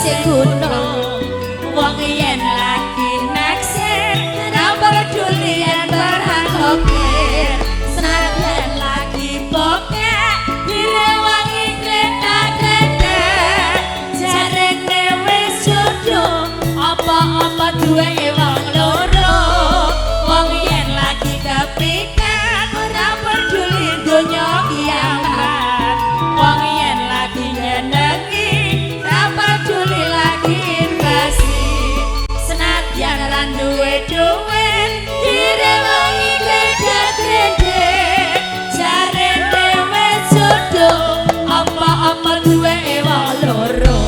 sing gunung wong yen lagi naksir ora peduli yen barang kokir senajan lagi bokek direwangi kletak-kletak jarene wis jodoh apa-apa duwe wong loro wong yen lagi kepikat ora peduli donya kiamat wong yen lagi nyenengi ora peduli lagi invasi senadyan ra duwe duit direwangi kledak-kledak jarene wis jodoh apa-apa duwe wong loro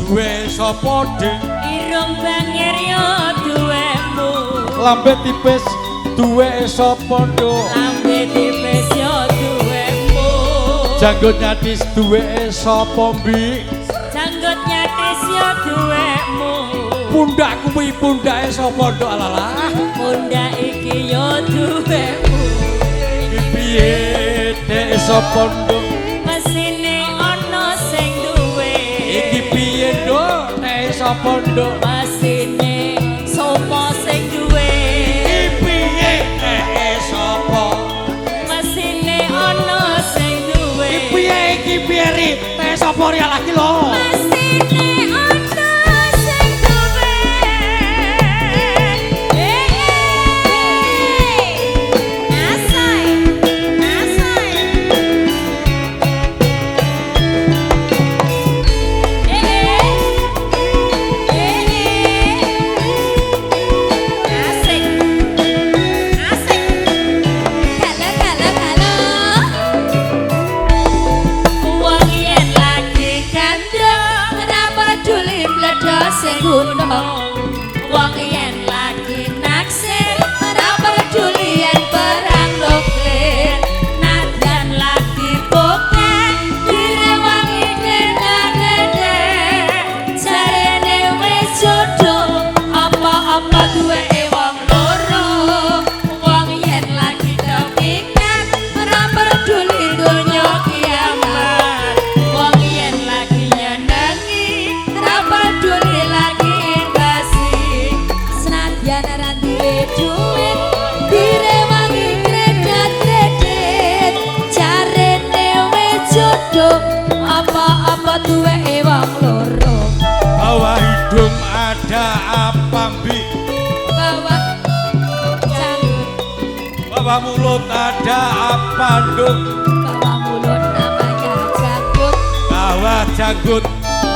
duwe sapa ding irung bangir yo duwemu lambe tipis duwe sapa nduk lambe tipis yo duwemu janggut nyatis duwe sapa mbik janggut nyatis yo duwemu pundak kuwi pundake sapa nduk alalah pundak iki yo duwemu iki piye dek sapa nduk mesine ana sing duwe iki piye nduk dek sapa nduk mesine sapa sing duwe iki piye dek sapa mesine ana sing duwe iki piye iki piye ri dek sapa ri lagi lho mesine ana sing duwe asai asai asik asik gala wong yen lagi kandhang ora peduli mledhos sing gunung wong yen lagi naksir ora peduli yen perang nuklir nadan lagi bokeh direwangi kledak-kledak jarene wis jodoh apa-apa duwe wong loro wong yen lagi kepikat ora peduli donya kiamat wong yen lagi nyenengi ora peduli lagi invasi senadyan ora duwe duit direwangi kledak-kledak jarene wis jodoh apa-apa duwe wong loro bawah hidung ada apa mbik bawah janggut bawah mulut ada apa nduk bawah mulut namanya janggut bawah janggut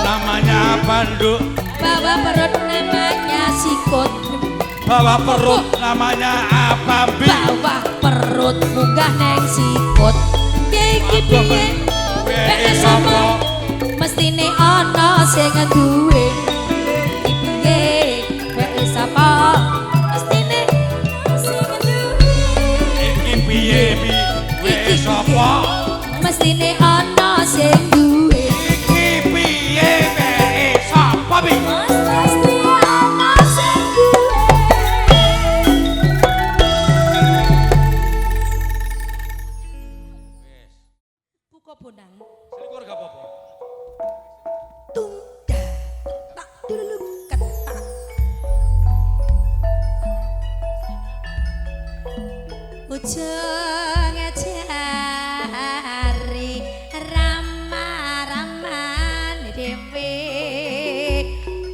namanya apa nduk bawah perut namanya sikut bawah perut namanya apa mbik bawah perut munggah neng sikut iki piye piye sapa mestine ana sing duwe iki piye sapa mestine sing duwe iki piye piye sapa mestine ana sing duwe iki piye piye sapa mbik mesti ana sing duwe buka bonang selikur gak apa-apa tunda tak dulu ketak ujung jari rama-raman dewe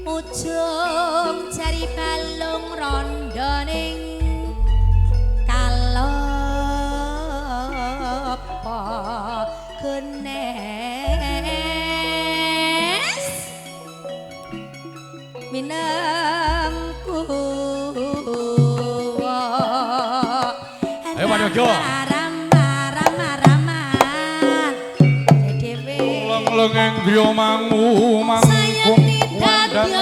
ujung jari balung rondoning kalopo genes minangku ayo Pak Yogo rama dewe lengeng driya mangu mangku wandang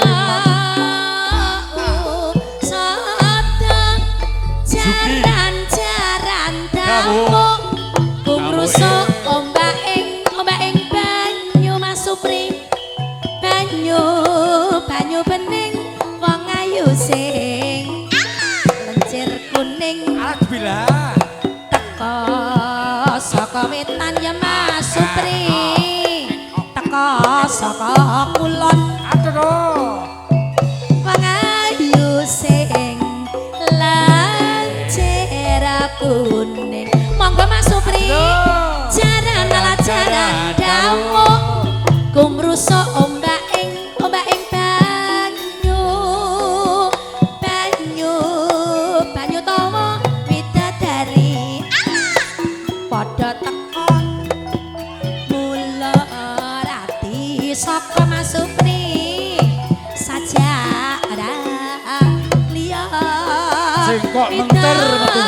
jaran damu rusuk ombak ing banyu masupri banyu bening wong ayu sing lencir kuning alhamdulillah teko saka wetan ya masupri teko saka kulon Aduh. wangayu sing lancir kuning monggo Mas Supri jaran ala jaran damuk kumrusa ombak ing banyu tawa widadari padha teka mula rati saka Mas Supri saja liya Sing kok menter metu.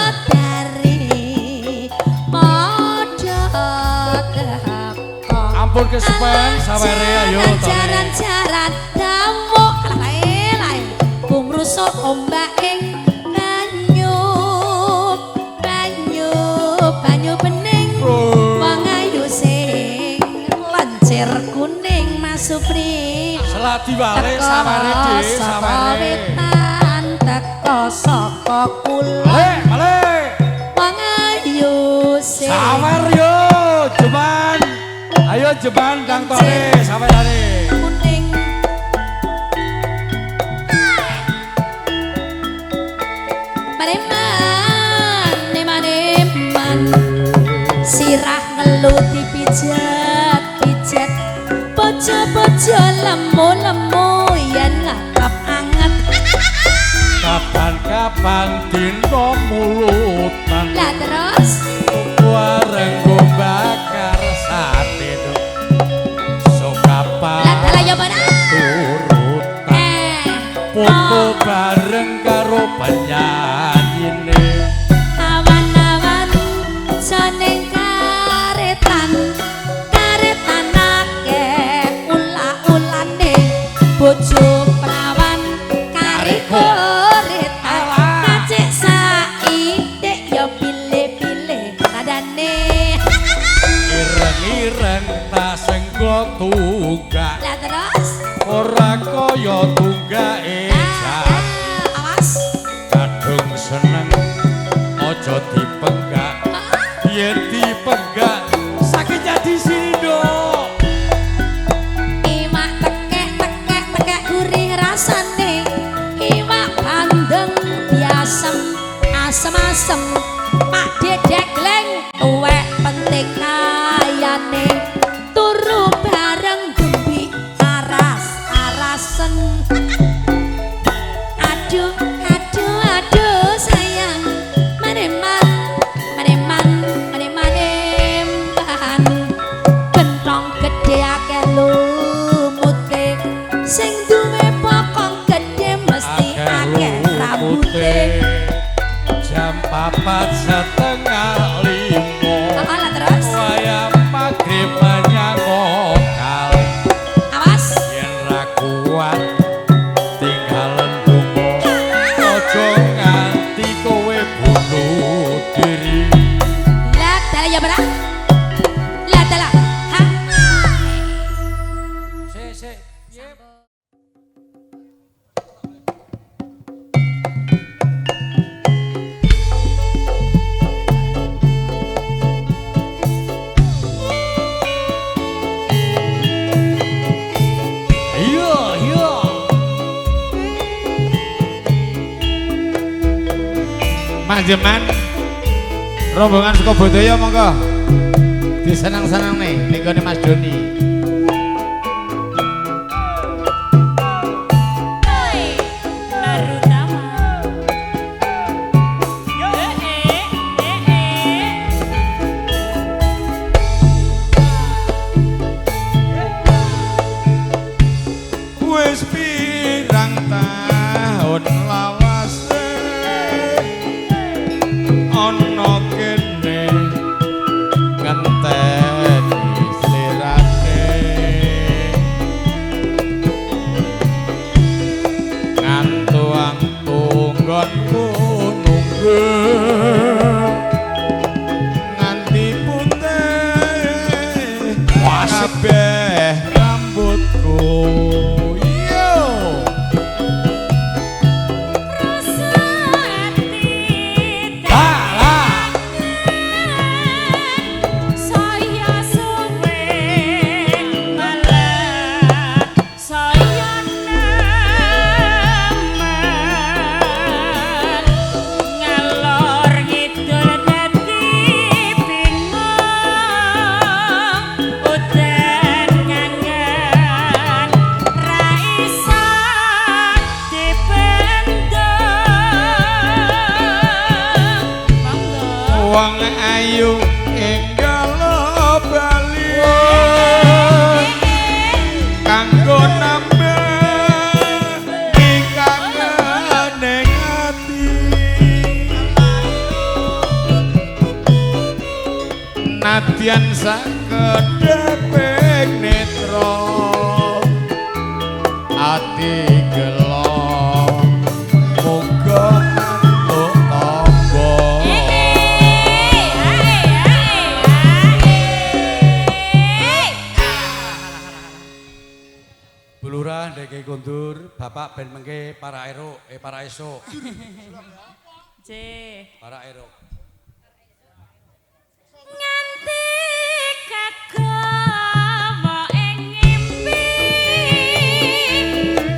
Ampun kesupen sawere ayo to. Jaran-jaran damuk lae kumrusuk ombak ing banyu bening wangayu sing lancir kuning Mas Supri Seladi wale sawere dhewe sawere. teko saka kulon Balik. wangayu sing Sawer yo jeban. Ayo jeban Kang Tore sawerane. kuning maneman sirah ngeluti pijat bojo-bojo lemu-lemu yen ngakap anget Kapan-kapan dino mulutan. lah terus Wareng bakar sate do. So kapan lah ya mana turutan. Foto bareng karo penyanyine. awan-awan jeneng karetan akeh ula-ulane bojo perawan kare koretan kacek saithik ya pilih-pilih nadane Ireng-ireng taseng go tunggak. lah terus Ora kaya tunggake jam. awas Kadung seneng aja dipenggak. Yen dipenggak sakit jadi sini iwak tekek gurih rasane iwak bandeng biasem asem-asem Pak Dedek Gleng tuwek penting kayane turu bareng gembi aras-arasen aduh sayang maneman kentong gede akeh lumute sing duwe pokong gede mesti akeh rambute jam 4:30 ala terus wayah magrib menyang lokal awas yen ra kuat tinggal ndonga aja nganti kowe bunuh diri lah dalah ya berak lah dalah ha sik Manjeman rombongan Sukabodaya monggo disenang-senang nih nenggone Mas Doni. Wis pirang tahun lawase ana kene ngenteni slirane ngantu-antu nggonku nunggu nganti putih kabeh rambutku yo sakedheping netra ati gelo muga antuk tamba Bulurah ndeke kondur bapak ben mengke para esuk C para erok nganti kagama ing ngimpi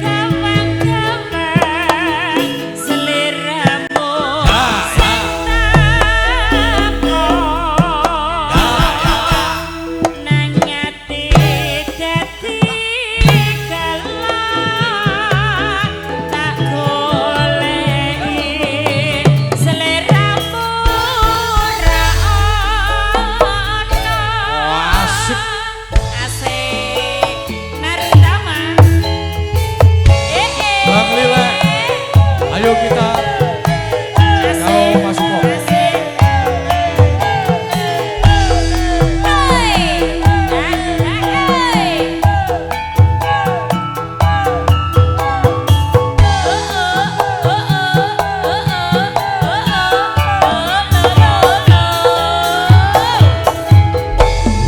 gawang-gawang seliramu nang ati dadi galang tak goleki seliramu ra ono asik asik Narutama Bang Lile ayo kita asik Mas Suko. asik Oi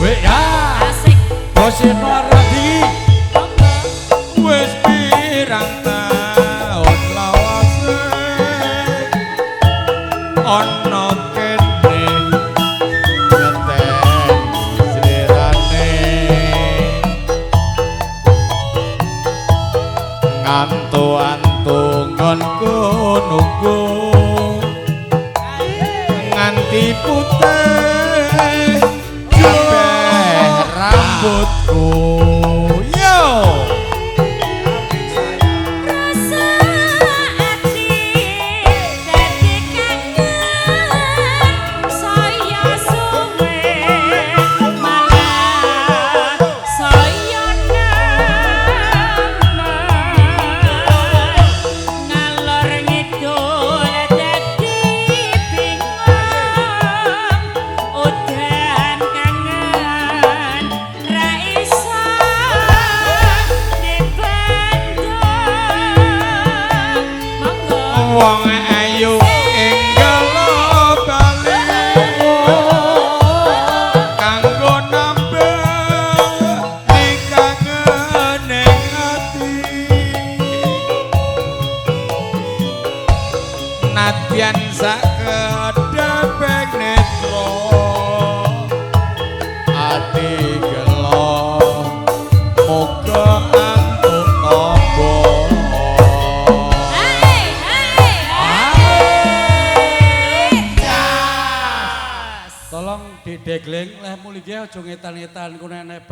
Wek ya asik Boseno Aradi wis pirang taun lawase ana kene ngeteni slirane ngantu-antu ngonku nunggu nganti putih kabeh rambutku yo rasa ati dadi kangen saya suwe malah saya nemen ngalor ngidul dadi bingung udan kangen ra iso dibendung monggo wong ayu enggal bali kanggo nambah dikangene ati nadyan sakedheping netra ati gelo muga antuk tamba hai jas tolong didegleng leh mulih ge aja ngetan-ngetan ku nek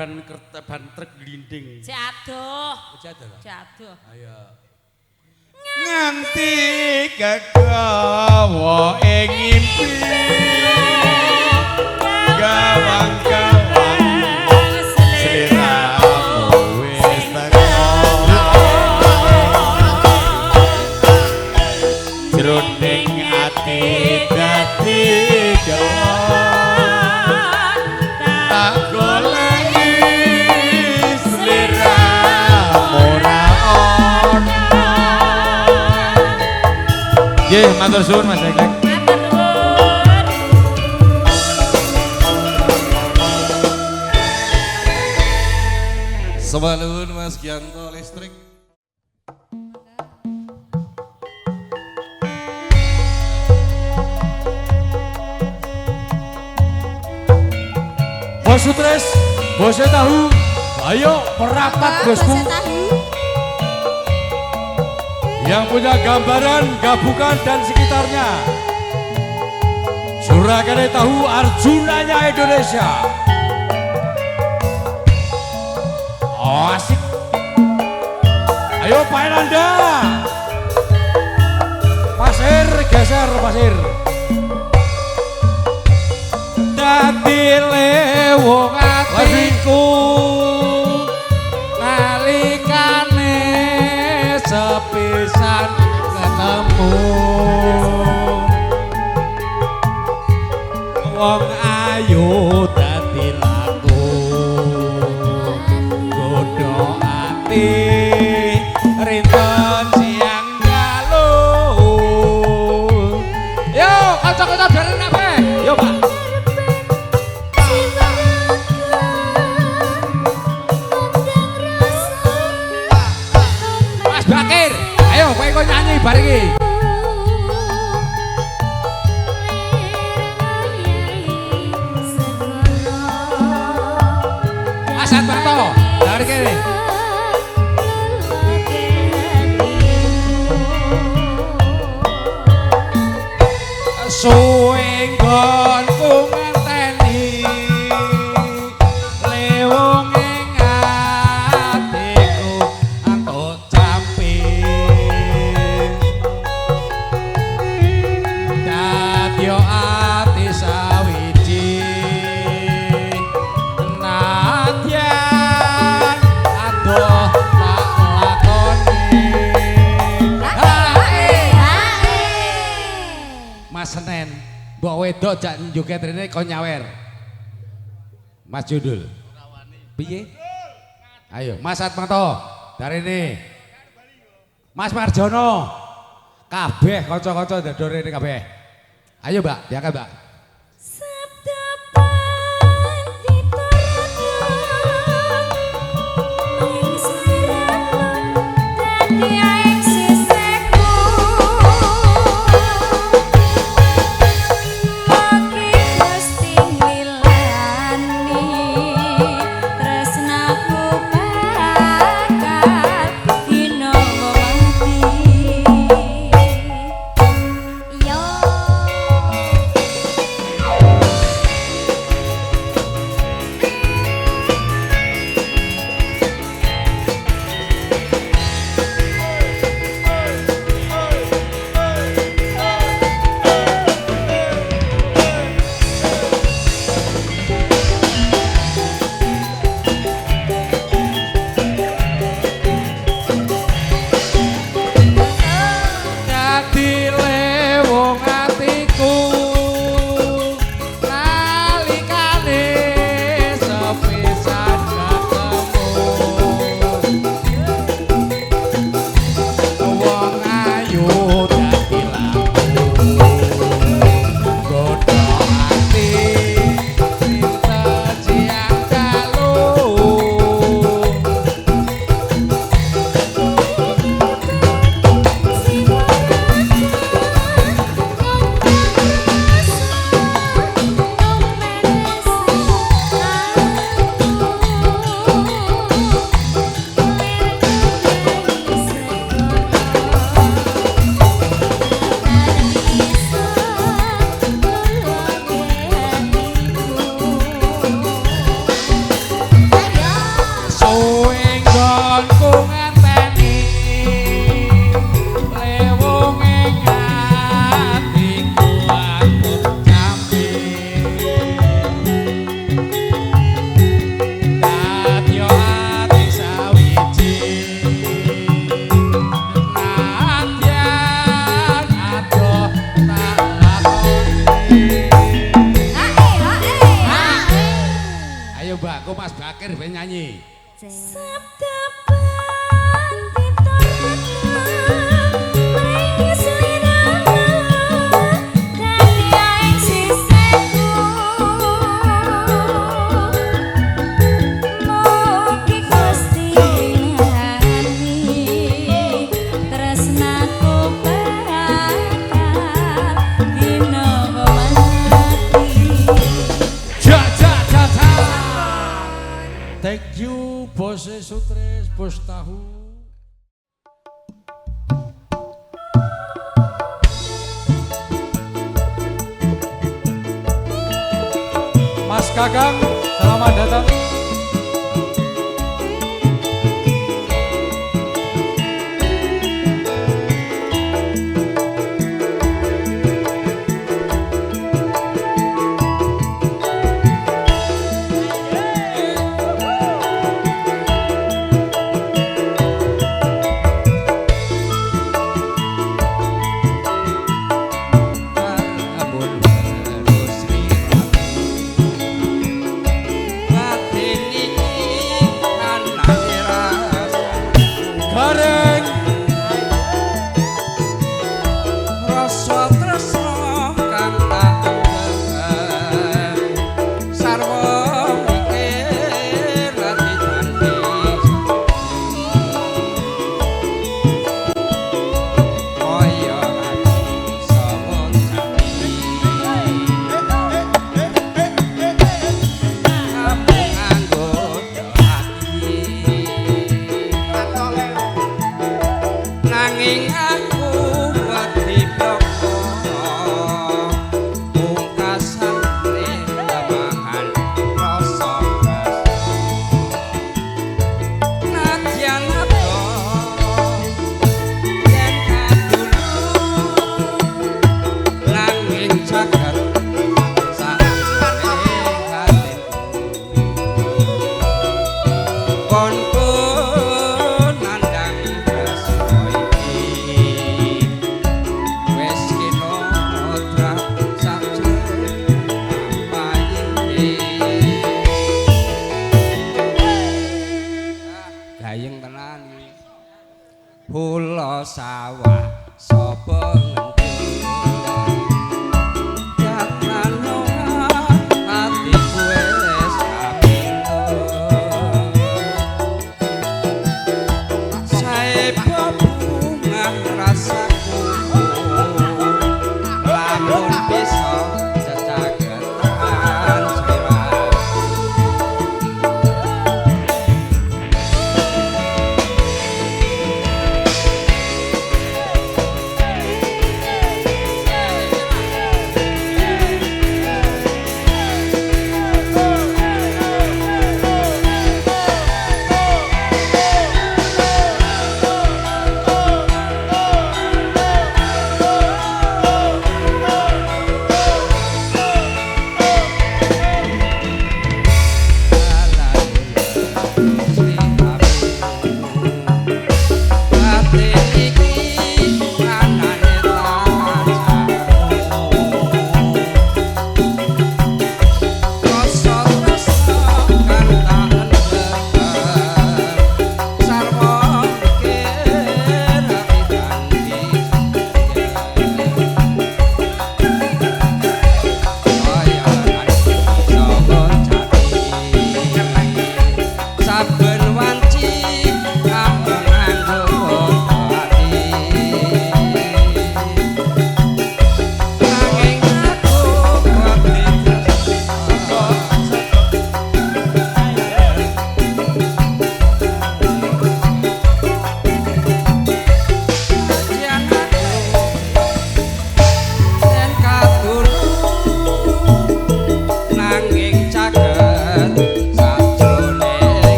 ban truk glinding jatuh jatuh jatuh ayo nganti kegawa ing ngimpi gawang-gawang sliramu wis teko jroning ati dadi gelap tak goleki sliramu ora ono nggih matur suwun Mas Eklek Sebalun Mas Gianto Listrik. Bos Sutres bosnya tahu ayo merapat bosku yang punya gambaran Gabukan dan sekitarnya Surakane tahu Arjunanya Indonesia oh asik ayo Pak Enanda pasir geser pasir dadi lewung atiku nalikane sepisan ketemu wong ayu dadi bar iki. Asat Parto, dari kene. Suwing gonku ngenteni lewung ing atiku antuk campi dadya ati sawiji nadyan adoh tak lakoni Mas Senen, mbok wedok jak njoget rene kon nyawer. Mas Jundul. Piye? Ayo, Mas Atmanto, dari ini. Mas Marjono. Kabeh kanca-kanca ndador rene kabeh. Ayo, Mbak, diangkat, Mbak. Thank you, Bos Sutres, Bos Tahu. Mas Kakang, selamat datang. nanging aku ngerti bloko pungkasane kamahan rasa nadyan aku yen kadulu nanging jagat Pulau sawah sapa ngendul jatan ati wis kapindo sae bebungah rasaku lamun bisa cecagetan sliramu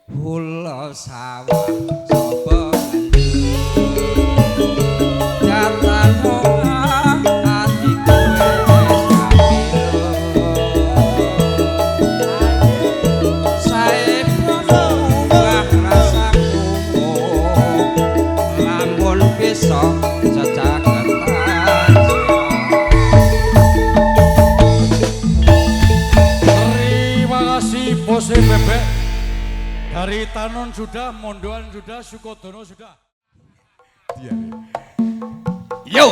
Pulau sawah sapa jatan atiku wis kapindo sae bebungah rasaku lamun bisa cecagetan Terima kasih Bose Bebek. Dari Tanon sudah, Mondoan sudah, Sukodono sudah. Yo.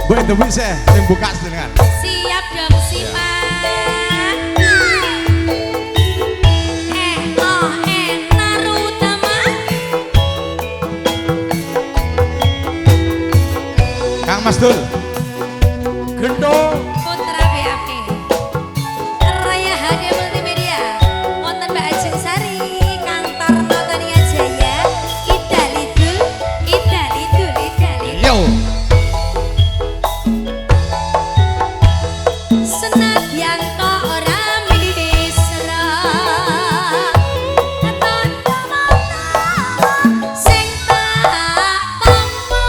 Bu itu bisa yang buka sedangkan. Siap dong si Pak. Narutama. Kang Mas Dul. Gendong. Putra BAP. Raya HD Multimedia. Wonten Mbak Ajeng Sari, kantor Notonia Jaya. Idalidul, idalidul, idalidul. Yo. Senadyan kok ora misra, tanda mata sing tak tampa.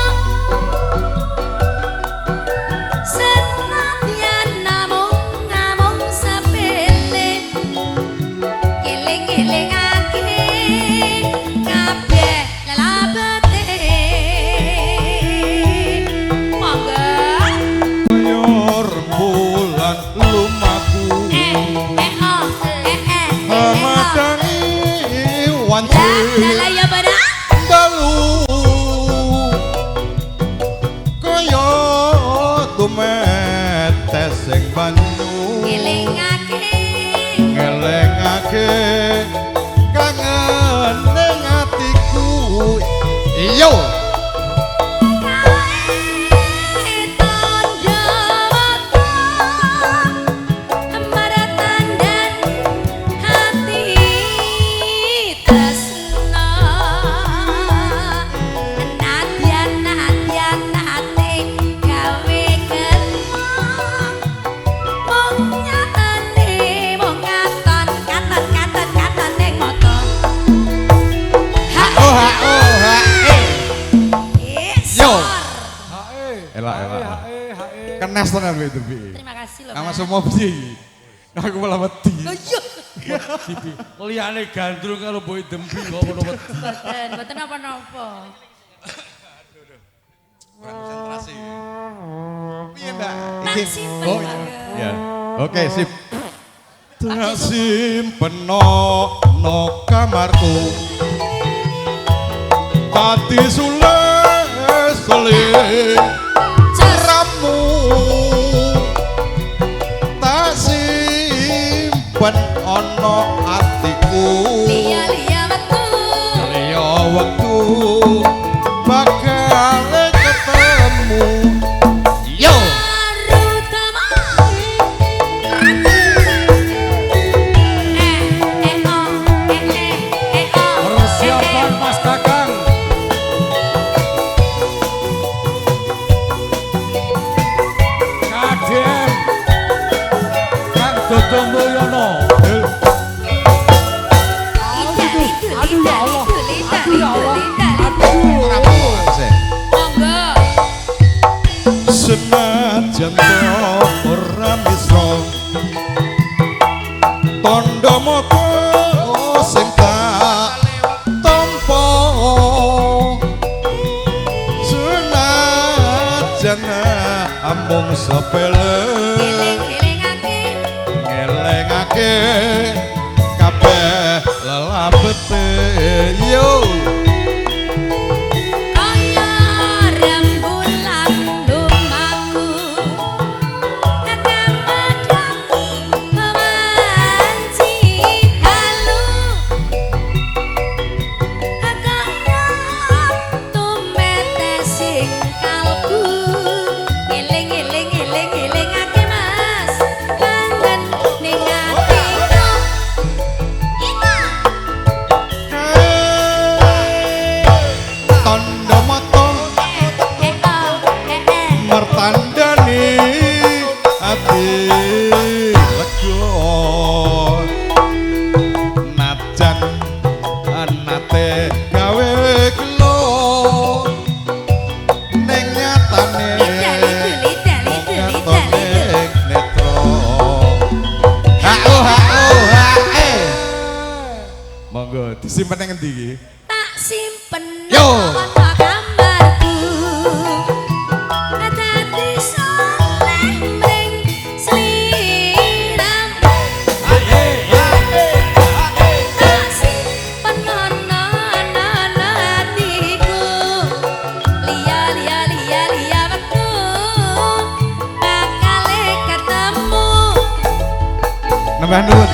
Senadyan namung sepele, eling-elingake kabeh lelabete. Monggo. Yor bulan lumaku Ramadhani wanci Lah ya pada dalu kaya tumetes sing banyu ngelingake Yo. Kenes tenan kowe itu, Bi. Terima kasih loh. Sama Mas. semua piye? Aku malah wedi. Oh iya. Liyane gandrung karo boy dembi kok ngono wedi. Mboten napa-napa. Konsentrasi. Piye, Mbak? Tak Iki. simpen Oh, banget. iya. Oke, sip. Tak simpen no kamarku. Tadi sule ceramu. Tak simpen ono atiku. Lia metu. Lia waktu bakal ketemu. Yo. Arutama. Persiapan Mas Kakang. KDM Kang Dodong Mulyono. Aduh ya Allah. Aduh ya Allah. Ora apa-apa, Sek. Monggo. Senajan ora misra tandha mata sing tak tampa senajan amung sepele ngelingake kabeh lelabete yo. Mertandani ati lega najan nate gawe gelo ning nyatane netro monggo disimpen ning endi iki Tak simpen Yo. apa gambarku. Dadi soleh mring sliram. Tak simpen ana hatiku. Lia metu bakale ketemu. nembah nuwun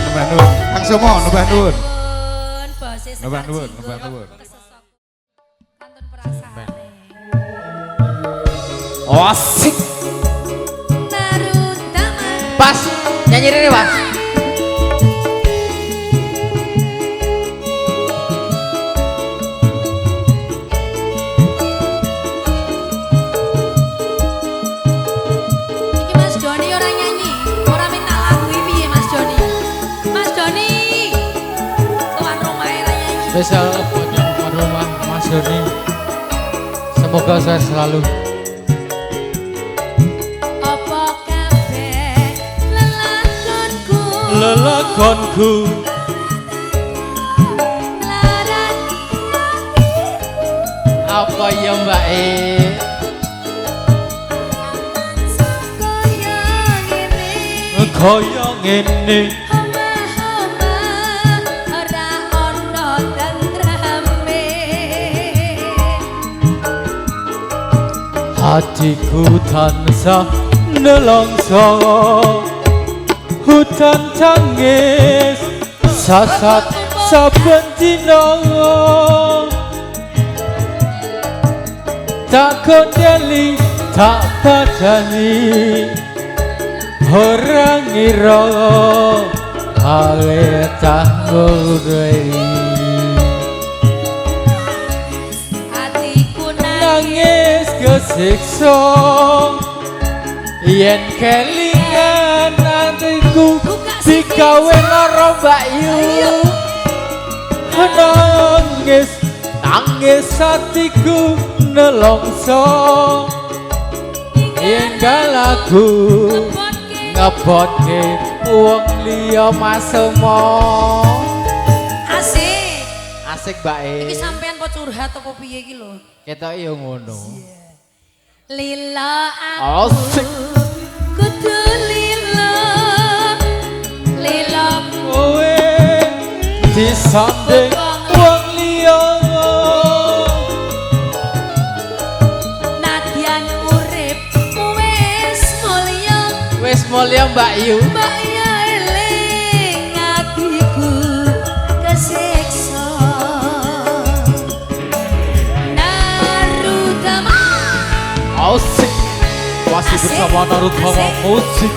Kang Somo nembah nuwun Bose Nembah sekar nuwun, jinggo, nembah nuwun. kesesok. Kantun perasaane. Asik. Narutama. Pas nyanyi ini, Pak. Iki Mas Doni ora nyanyi, ora minta lagu iki piye Mas Doni? Mas Doni. Tuan rumah ora nyanyi. Spesial buat yang tuan rumah Mas Doni. Semoga saya selalu Apa kabeh lelakonku Lelakonku larani apa ya Mbak E? kaya ngene. kaya ngene. Hama-hama ora ana tentreme. Hatiku tansah nelongso hutan tangis sasat saben dina tak kondeli tak padani ora ngira awe tak ngurei Hatiku nangis kesiksa yen kelingan hatiku digawe lara Mbakyu nangis nangis hatiku nelongso yen galaku ngebotke wong liya masemo asik. asik bae Iki sampean kok curhat apa piye iki lho? ketoke yo ngono Lila aku asik kudu lila lila kowe disanding wong liya nadyan urip wis mulya Mbakyu Mbak ya eling hatiku kesiksa Narutama asik masih bersama Narutama musik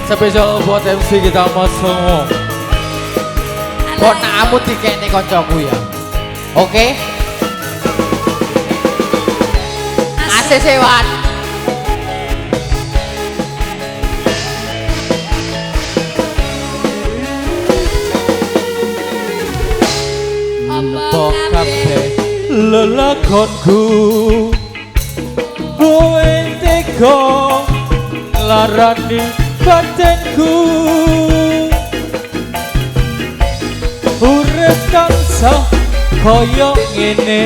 spesial buat MC kita Mas Songo buat namu tiketnya koncoku ya oke asik sewan lelakonku kowe tega larani badanku urip tansah kaya ngene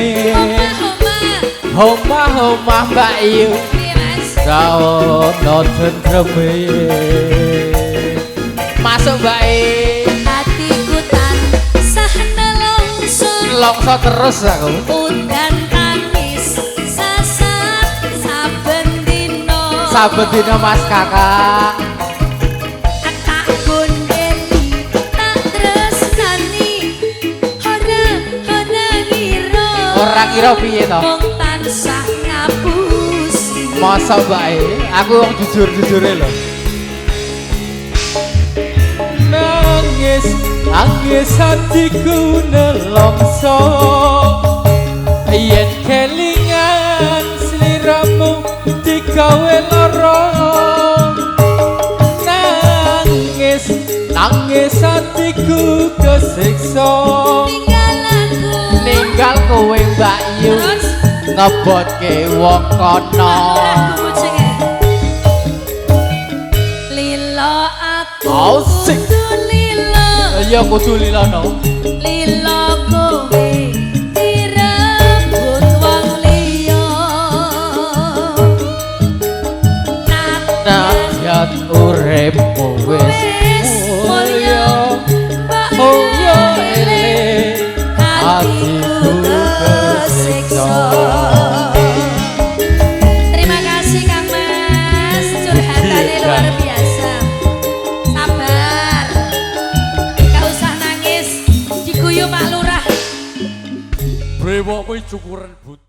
omah-omah Mbakyu saono tentreme masuk bae hatiku tansah nelongso longso terus aku udan tangis sasat saben dino Mas Kakak tak gondeli tak tresnani ora kira piye to mung tansah ngapusi masa bae aku wong jujur-jujure lho nangis nangis hatiku nelongso yen kelingan sliramu digawe lara nangis nangis hatiku kesiksa ninggal kowe Mbakyu ngebotke wong kono lila aku asik ya kudu lila no lila kowe direbut wong liya nadyan uripmu wis mulya oh ya eling hatiku kesiksa terima kasih Kang Mas curhatannya luar biasa sabar gak usah nangis diguyu Pak Lurah brewokmu cukuran but